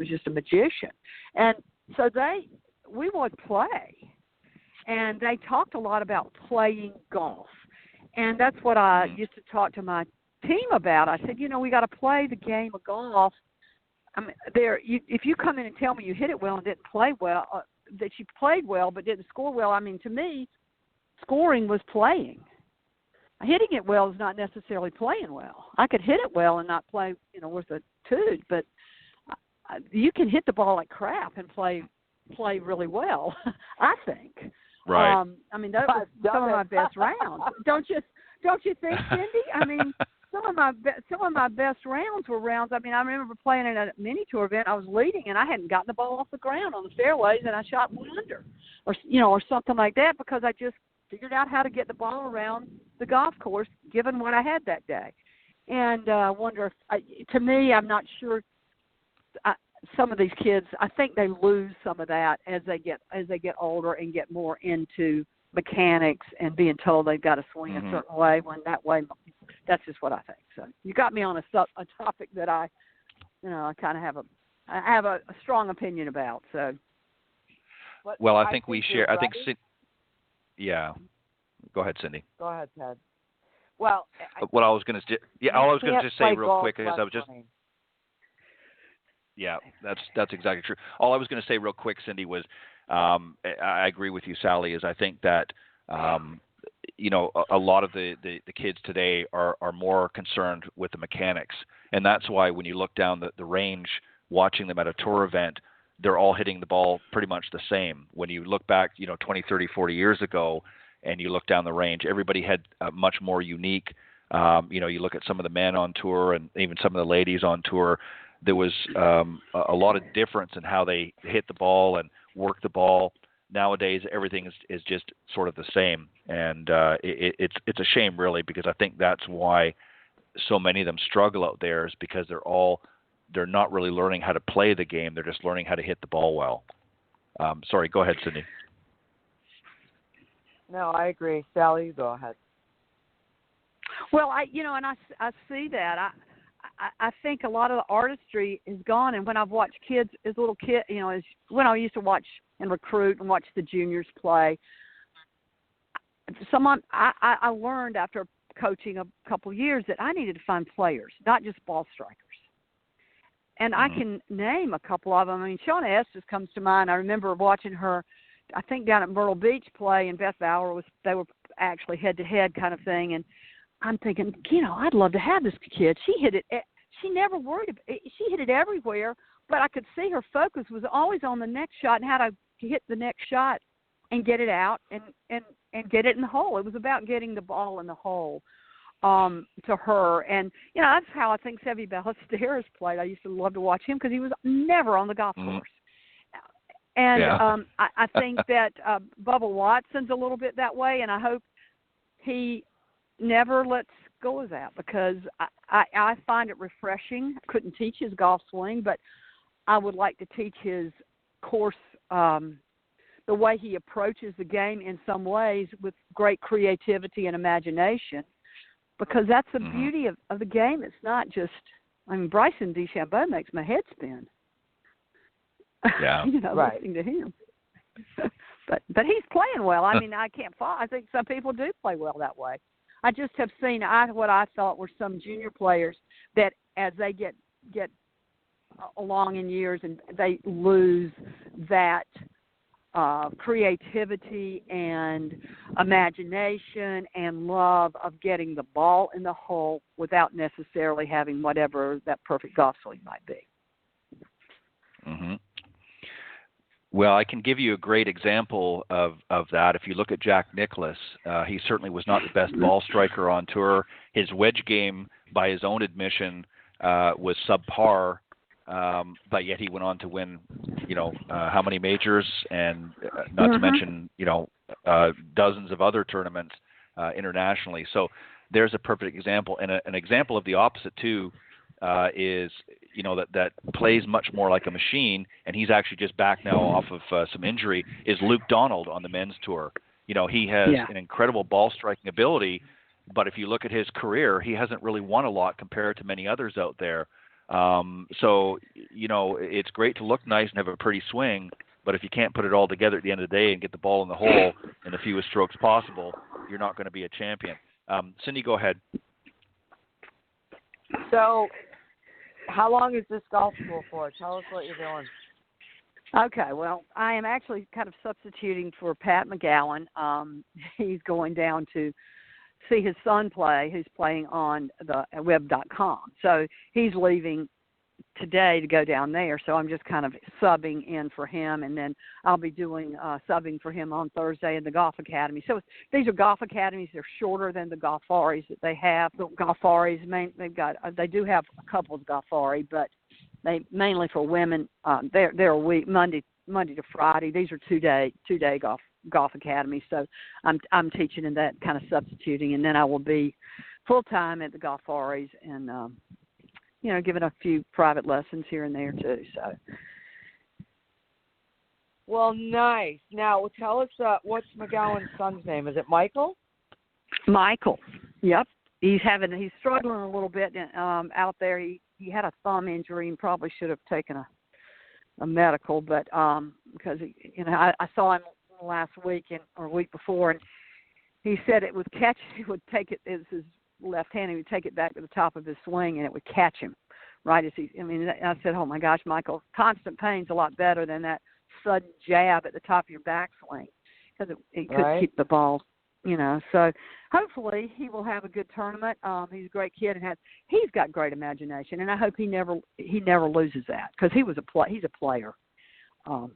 just a magician. And so we would play. And they talked a lot about playing golf. And that's what I used to talk to my team about. I said, we got to play the game of golf. If you come in and tell me you hit it well and didn't play well, that you played well but didn't score well, to me, scoring was playing. Hitting it well is not necessarily playing well. I could hit it well and not play, worth a toot, but you can hit the ball like crap and play really well, I think. Right. Those were some of my best rounds. Don't you think, Cindy? Some of my best rounds were rounds. I remember playing in a mini tour event. I was leading, and I hadn't gotten the ball off the ground on the fairways, and I shot 1 under, or something like that, because I just figured out how to get the ball around the golf course, given what I had that day. And I wonder if, to me, I'm not sure. Some of these kids, I think they lose some of that as they get older and get more into mechanics and being told they've got to swing a certain way. When that way, that's just what I think. So you got me on a topic that I kind of have a strong opinion about. So. Well, I think we share. I think. Yeah. Go ahead, Cindy. Go ahead, Ted. Well, what I was going to, all I was going to just say real quick is I was just. Yeah, that's exactly true. All I was going to say real quick, Cindy, was I agree with you, Sally, is I think that, a lot of the kids today are more concerned with the mechanics. And that's why when you look down the range, watching them at a tour event, they're all hitting the ball pretty much the same. When you look back, 20, 30, 40 years ago, and you look down the range, everybody had a much more unique, you look at some of the men on tour and even some of the ladies on tour, there was a lot of difference in how they hit the ball and work the ball. Nowadays, everything is just sort of the same, and it's a shame, really, because I think that's why so many of them struggle out there, is because they're not really learning how to play the game. They're just learning how to hit the ball well. Sorry, go ahead, Cindy. No, I agree. Sally, you go ahead. Well, I see that. I think a lot of the artistry is gone. And when I've watched kids as little kids, when I used to watch and recruit and watch the juniors play, I learned after coaching a couple of years that I needed to find players, not just ball strikers. And I can name a couple of them. Shauna Estes comes to mind. I remember watching her, I think down at Myrtle Beach play, and Beth Bauer they were actually head-to-head kind of thing. And I'm thinking, I'd love to have this kid. She hit it. She never worried. She hit it everywhere, but I could see her focus was always on the next shot and how to hit the next shot and get it out and get it in the hole. It was about getting the ball in the hole to her. And, that's how I think Seve Ballesteros played. I used to love to watch him because he was never on the golf course. And I think that Bubba Watson's a little bit that way, and I hope he never lets go of that because I find it refreshing. I couldn't teach his golf swing, but I would like to teach his course, the way he approaches the game in some ways with great creativity and imagination, because that's the beauty of the game. It's not just, I mean, Bryson DeChambeau makes my head spin. Yeah. Listening to him. But he's playing well. I mean, I can't fault. I think some people do play well that way. I just have seen what I thought were some junior players that as they get along in years and they lose that creativity and imagination and love of getting the ball in the hole without necessarily having whatever that perfect golf swing might be. Mm-hmm. Well, I can give you a great example of that. If you look at Jack Nicklaus, he certainly was not the best ball striker on tour. His wedge game, by his own admission, was subpar, but yet he went on to win, how many majors, and not to mention, dozens of other tournaments internationally. So there's a perfect example. And an example of the opposite, too, is that plays much more like a machine, and he's actually just back now off of some injury, is Luke Donald on the men's tour. He has an incredible ball striking ability, but if you look at his career, he hasn't really won a lot compared to many others out there. So it's great to look nice and have a pretty swing, but if you can't put it all together at the end of the day and get the ball in the hole in the fewest strokes possible, you're not going to be a champion. Cindy, go ahead. So, how long is this golf school for? Tell us what you're doing. Okay, well, I am actually kind of substituting for Pat McGowan. He's going down to see his son play, who's playing on the web.com. So he's leaving today to go down there, so I'm just kind of subbing in for him, and then I'll be doing subbing for him on Thursday in the Golf Academy. So these are golf academies. They're shorter than the Golfaris that they have. The Golfaris, they do have a couple of Golfari, but they mainly for women. They're a week, Monday to Friday. These are two-day golf academies. So I'm teaching in that, kind of substituting, and then I will be full time at the Golfaris and giving a few private lessons here and there too. So. Well, nice. Now, tell us what's McGowan's son's name? Is it Michael? Michael. Yep. He's struggling a little bit out there. He had a thumb injury and probably should have taken a medical, but because I saw him last week or week before, and he said he would take it as his left hand, he would take it back to the top of his swing and it would catch him right as I said, oh my gosh, Michael, constant pain's a lot better than that sudden jab at the top of your backswing, because it could keep the ball, so hopefully he will have a good tournament. He's a great kid and he's got great imagination, and I hope he never loses that, because he's a player.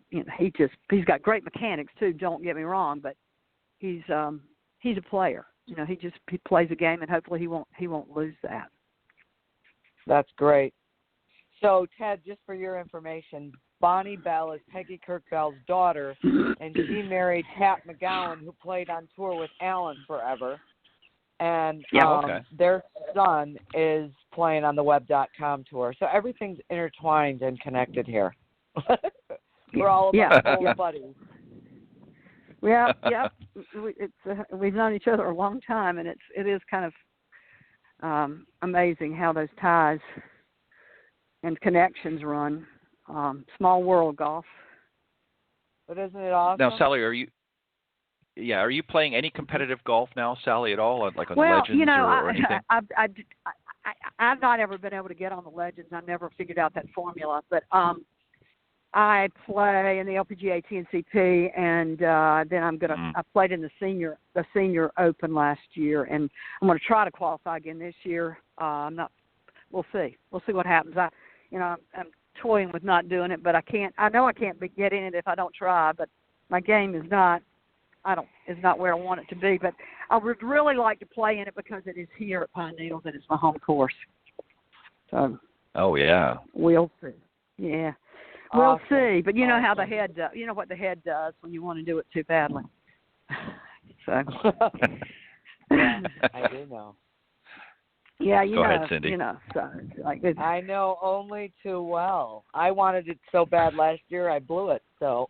He's got great mechanics too, don't get me wrong, but he's a player. He plays a game, and hopefully he won't lose that. That's great. So, Ted, just for your information, Bonnie Bell is Peggy Kirk Bell's daughter, and she married Pat McGowan, who played on tour with Alan forever. And their son is playing on the web.com tour. So everything's intertwined and connected here. We're all about old buddies. Yeah. We've known each other a long time, and it is kind of amazing how those ties and connections run. Small world, golf. But isn't it awesome? Now, Sally, are you playing any competitive golf now, Sally, at all, like on the Legends or anything? I've not ever been able to get on the Legends. I've never figured out that formula, but I play in the LPGA T&CP, and then I played in the senior Open last year, and I'm going to try to qualify again this year. We'll see. We'll see what happens. I'm toying with not doing it, but I know I can't get in it if I don't try. But my game is not where I want it to be. But I would really like to play in it because it is here at Pine Needles and it's my home course. So. Oh yeah. We'll see. Yeah. We'll see, but you know how the head does. You know what the head does when you want to do it too badly. So. Yeah, I do know. Yeah, you Go know, ahead, Cindy. you know. So like it's, I know only too well. I wanted it so bad last year, I blew it. So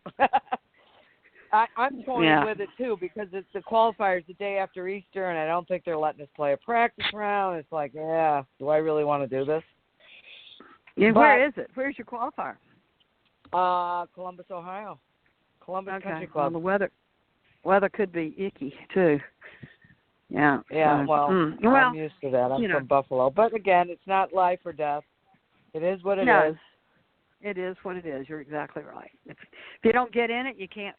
I'm toying with it too because it's the qualifiers the day after Easter, and I don't think they're letting us play a practice round. It's like, yeah, do I really want to do this? Yeah, where is it? Where's your qualifier? Columbus, Ohio. Columbus Country Club. Well, the weather could be icky too. Yeah. Yeah. So, well, I'm used to that. I'm from Buffalo, but again, it's not life or death. It is what it is. It is what it is. You're exactly right. If you don't get in it, you can't.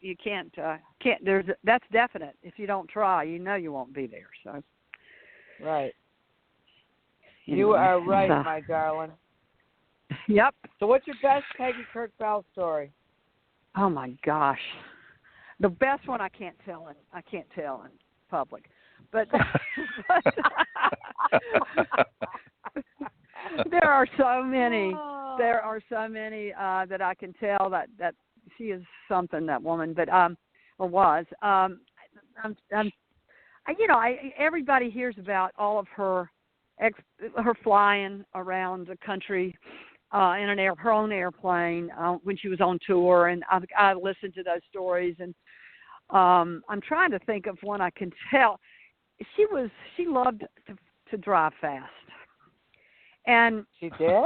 That's definite. If you don't try, you know you won't be there. So. Right. Anyway, you are right, my darling. Yep. So, what's your best Peggy Kirk Bell story? Oh my gosh, the best one I can't tell in public, but there are so many. There are so many that I can tell that she is something, that woman, but or was. Everybody hears about all of her flying around the country in her own airplane when she was on tour, and I listened to those stories, and I'm trying to think of one I can tell. She loved to drive fast, and she did.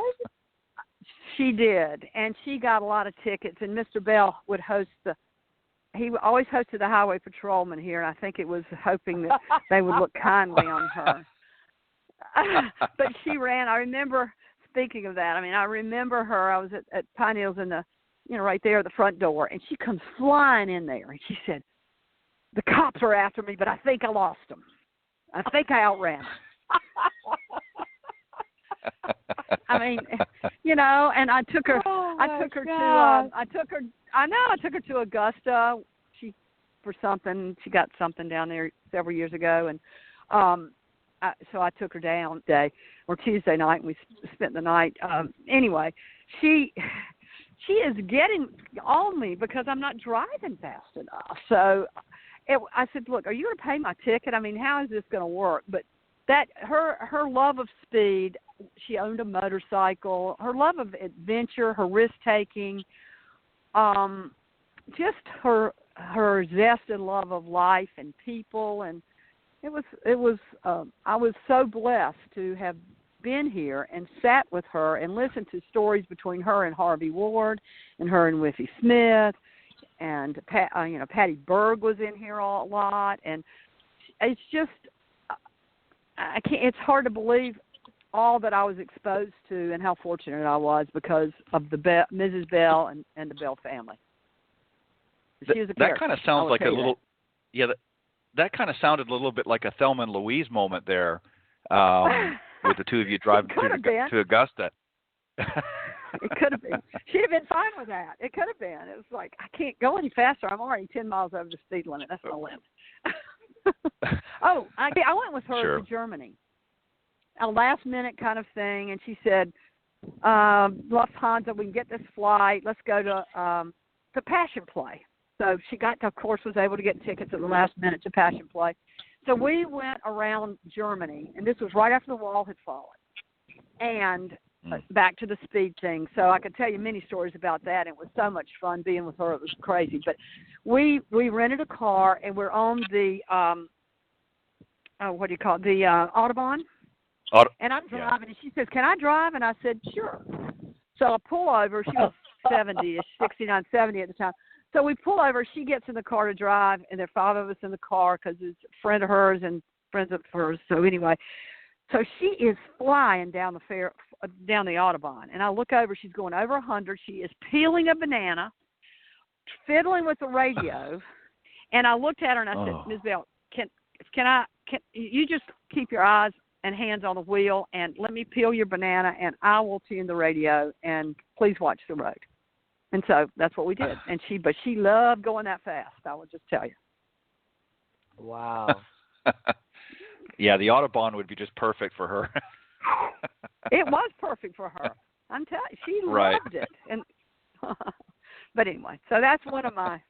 She did, and she got a lot of tickets. And Mr. Bell would he always hosted the highway patrolman here, and I think it was hoping that they would look kindly on her. But she ran. I remember, speaking of that, I remember her. I was at Pine Hills right there at the front door, and she comes flying in there, and she said, "The cops are after me, but I think I lost them. I think I outran them." And I took her. I took her to Augusta. She got something down there several years ago, and so I took her down Tuesday night, and we spent the night. Anyway, she is getting on me because I'm not driving fast enough. So I said, "Look, are you going to pay my ticket? How is this going to work?" But that her love of speed. She owned a motorcycle. Her love of adventure, her risk taking, just her zest and love of life and people, and it was. I was so blessed to have been here and sat with her and listened to stories between her and Harvey Ward, and her and Whiffy Smith, and Patty Berg was in here a lot, and it's just it's hard to believe all that I was exposed to and how fortunate I was because of Mrs. Bell and the Bell family. She was a that kind of sounds like a little, that kind of sounded a little bit like a Thelma and Louise moment there, with the two of you driving to Augusta. It could have been. She'd have been fine with that. It could have been. It was like, I can't go any faster. I'm already 10 miles over the speed limit. That's my limit. I went with her to Germany. A last-minute kind of thing, and she said, Lufthansa, we can get this flight. Let's go to Passion Play. So she was able to get tickets at the last minute to Passion Play. So we went around Germany, and this was right after the wall had fallen, and back to the speed thing. So I could tell you many stories about that. It was so much fun being with her. It was crazy. But we rented a car, and we're on the, what do you call it, the Autobahn. And I'm driving, and she says, "Can I drive?" And I said, "Sure." So I pull over. She was 70-ish, 69, 70 at the time. So we pull over. She gets in the car to drive, and there are 5 of us in the car because it's a friend of hers and friends of hers. So anyway, so she is flying down the Autobahn. And I look over. She's going over 100. She is peeling a banana, fiddling with the radio. And I looked at her, and I said, "Ms. Bell, can you just keep your eyes and hands on the wheel, and let me peel your banana, and I will tune the radio, and please watch the road." And so that's what we did. And she loved going that fast, I will just tell you. Wow. Yeah, the Autobahn would be just perfect for her. It was perfect for her. I'm telling you, she loved it. And but anyway, so that's one of my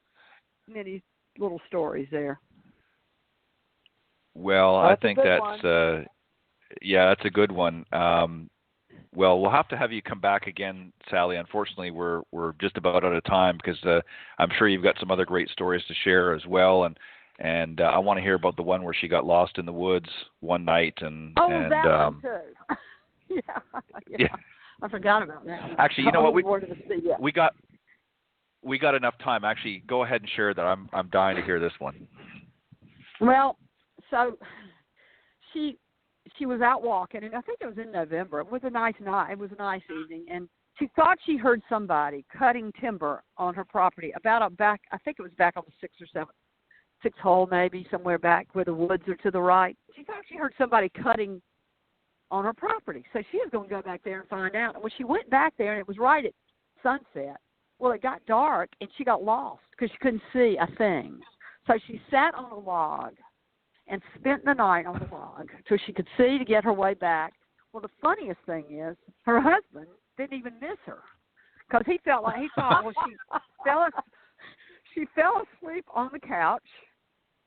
many little stories there. Well, I think that's that's a good one. Well, we'll have to have you come back again, Sally. Unfortunately, we're just about out of time because I'm sure you've got some other great stories to share as well, and I want to hear about the one where she got lost in the woods one night and that one too. yeah. I forgot about that. Actually, you know what? We got enough time. Actually, go ahead and share that. I'm dying to hear this one. Well, so she was out walking, and I think it was in November. It was a nice night. It was a nice evening, and she thought she heard somebody cutting timber on her property back. I think it was back on the 6th hole, maybe somewhere back where the woods are to the right. She thought she heard somebody cutting on her property, so she was going to go back there and find out. And when she went back there, and it was right at sunset, well, it got dark, and she got lost because she couldn't see a thing. So she sat on a log and spent the night on the log so she could see to get her way back. Well, the funniest thing is her husband didn't even miss her because he thought, well, she fell asleep on the couch,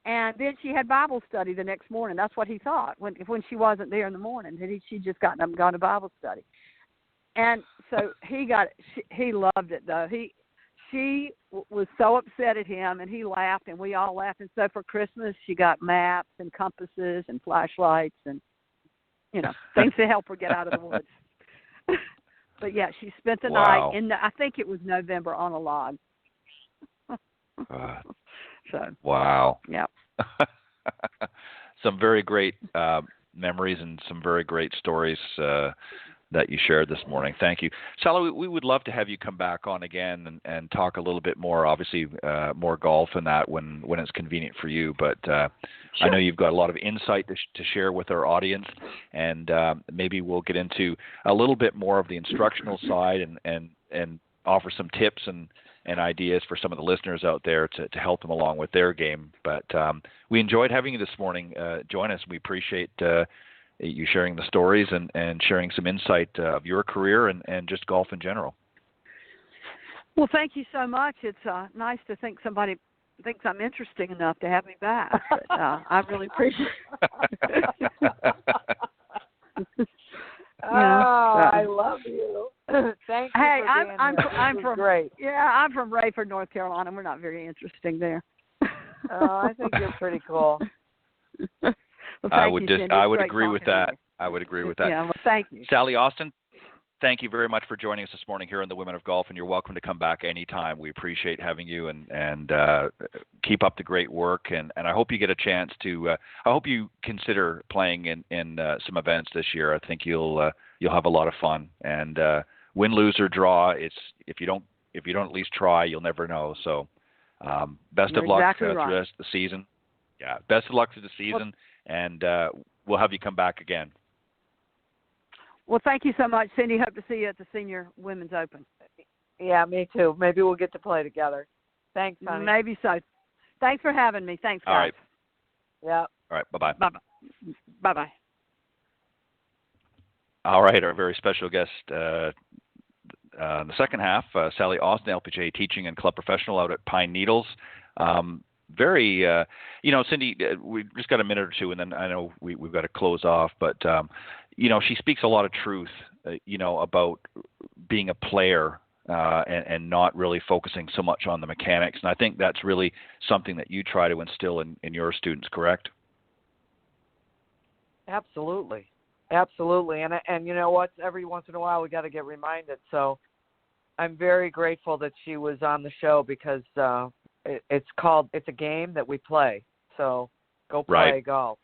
and then she had Bible study the next morning. That's what he thought when she wasn't there in the morning. She just gotten up and gone to Bible study. And so he loved it though. She was so upset at him, and he laughed, and we all laughed. And so for Christmas, she got maps and compasses and flashlights and, things to help her get out of the woods. But, yeah, she spent the night I think it was November, on a log. Wow. Yeah. Some very great memories and some very great stories that you shared this morning. Thank you. Sally, we would love to have you come back on again and talk a little bit more, obviously more golf and that when it's convenient for you. But sure. I know you've got a lot of insight to share with our audience, and maybe we'll get into a little bit more of the instructional side and offer some tips and ideas for some of the listeners out there to help them along with their game. But we enjoyed having you this morning. Join us. We appreciate you sharing the stories and sharing some insight of your career and just golf in general. Well, thank you so much. It's nice to think somebody thinks I'm interesting enough to have me back. But, I really appreciate it. I love you. Thank you. Hey, for I'm from great. Yeah, I'm from Rayford, North Carolina. We're not very interesting there. I think you're pretty cool. Well, I would agree with that. I would agree with that. Yeah, well, thank you. Sally Austin, thank you very much for joining us this morning here on the Women of Golf, and you're welcome to come back anytime. We appreciate having you, and keep up the great work. And I hope you get a chance to. I hope you consider playing in some events this year. I think you'll have a lot of fun. And win, lose, or draw. It's if you don't at least try, you'll never know. So best of luck through the rest of the season. Yeah, best of luck through the season. And we'll have you come back again. Well, thank you so much, Cindy. Hope to see you at the Senior Women's Open. Yeah, me too. Maybe we'll get to play together. Thanks, honey. Maybe so. Thanks for having me. Thanks, guys. All right. Yeah. All right. Bye-bye. Bye-bye. Bye-bye. All right. Our very special guest in the second half, Sally Austin, LPGA teaching and club professional out at Pine Needles. Very, Cindy, we just got a minute or two, and then I know we've got to close off. But, she speaks a lot of truth, about being a player and not really focusing so much on the mechanics. And I think that's really something that you try to instill in your students, correct? Absolutely. Absolutely. And you know what? Every once in a while we got to get reminded. So I'm very grateful that she was on the show because it's a game that we play. So go play golf.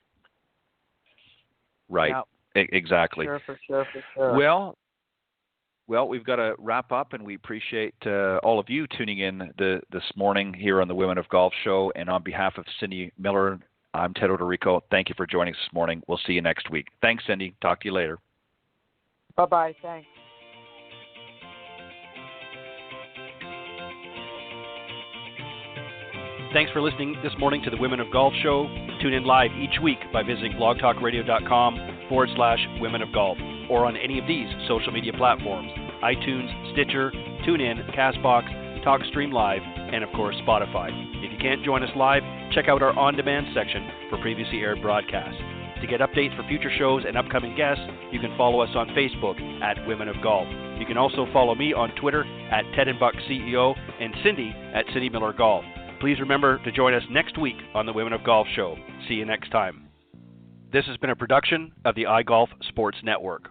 Right. Yep. Exactly. For sure. Well, we've got to wrap up, and we appreciate all of you tuning in this morning here on the Women of Golf show. And on behalf of Cindy Miller, I'm Ted Odorico. Thank you for joining us this morning. We'll see you next week. Thanks, Cindy. Talk to you later. Bye-bye. Thanks. Thanks for listening this morning to the Women of Golf show. Tune in live each week by visiting blogtalkradio.com/Women of Golf or on any of these social media platforms: iTunes, Stitcher, TuneIn, Castbox, TalkStream Live, and of course Spotify. If you can't join us live, check out our on-demand section for previously aired broadcasts. To get updates for future shows and upcoming guests, you can follow us on Facebook at Women of Golf. You can also follow me on Twitter at Ted and Buck CEO and Cindy at Cindy Miller Golf. Please remember to join us next week on the Women of Golf Show. See you next time. This has been a production of the iGolf Sports Network.